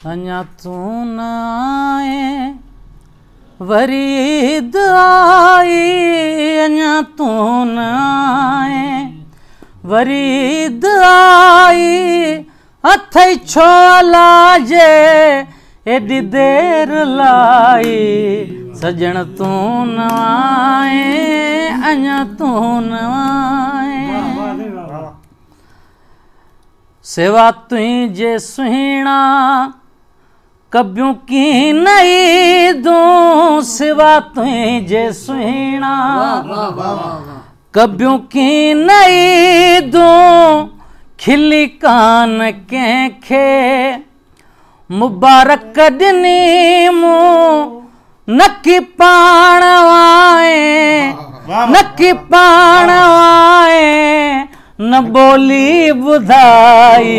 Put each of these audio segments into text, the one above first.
अञा तू न आए वरी ईद आई, अञा तू न आए वरी ईद आई, अथई छो लाजे एडी देर लाई, सजण तू न आए अञा तू न आए, सेवा तुझे सुहिणा कब्यूं की नहीं दूं, सिवा तुझे सुहिणा कब्यूं की नहीं दूं, खिली कान कंहिंखे मुबारक ॾिनी मूं, नकी पाण वाए नकी पाण वाए, न बोली बुधाई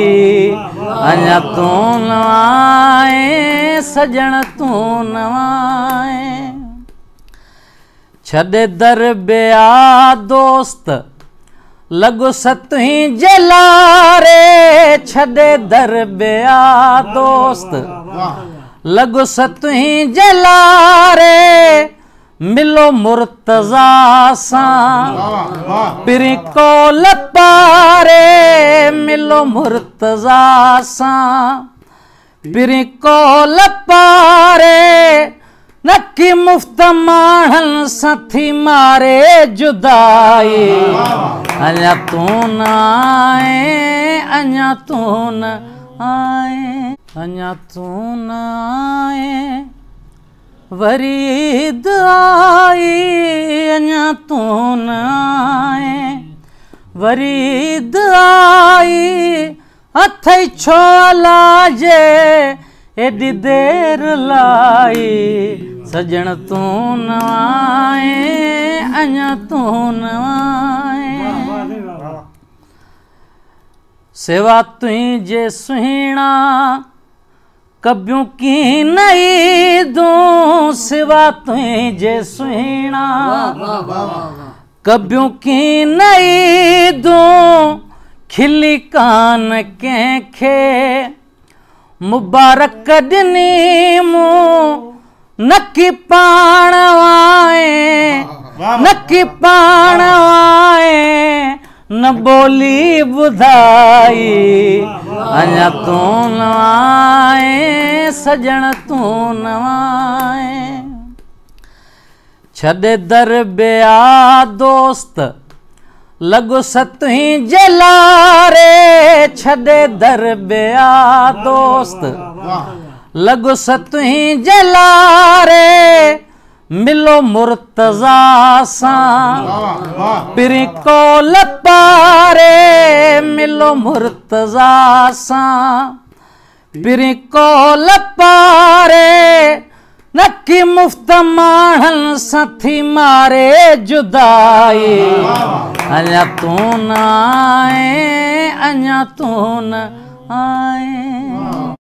अञा तू न आए, सजण तू न आए, छॾे दर बिया दोस्त लगो सतुही जलारे, छॾे दर बिया दोस्त लगो सतुही जलारे, मिलो मुर्तज़ा सां पिरी कोल पारे, मिलो मुर्तज़ा सां पिरी कोल पारे, नकी मुफ्त माणन सां थी मारे जुदाई, अञा तू न आए अञा तू न आए, अञा तू न आए वरी ईद आई, अञा तू न आए वरी ईद आई, अथई छो लाजे एडी देर लाई, सजण तू न आए अञा तू न आए, सेवा तुझे सुहिणा कब्यूं की नहीं दूं, सिवा तुझे सुहिणा कब्यूं की नहीं दूं, खिली कान कंहिंखे मुबारक ॾिनी मूं, नकी पाण वाए नकी पाण वाए, न बोली बुधाई अञा तू न आए, सजण तू न आए, छॾे दर बिया दोस्त लगो सतुही जलारे, छॾे दर बिया दोस्त लगो सतुही जलारे, मिलो मुर्तज़ा सां पिरी कोल पारे, मिलो मुर्तज़ा सां पिरी कोल पारे, नकी मुफ्त माणन सां थी मारे जुदाई, अञा तू न आए अञा तू न आए।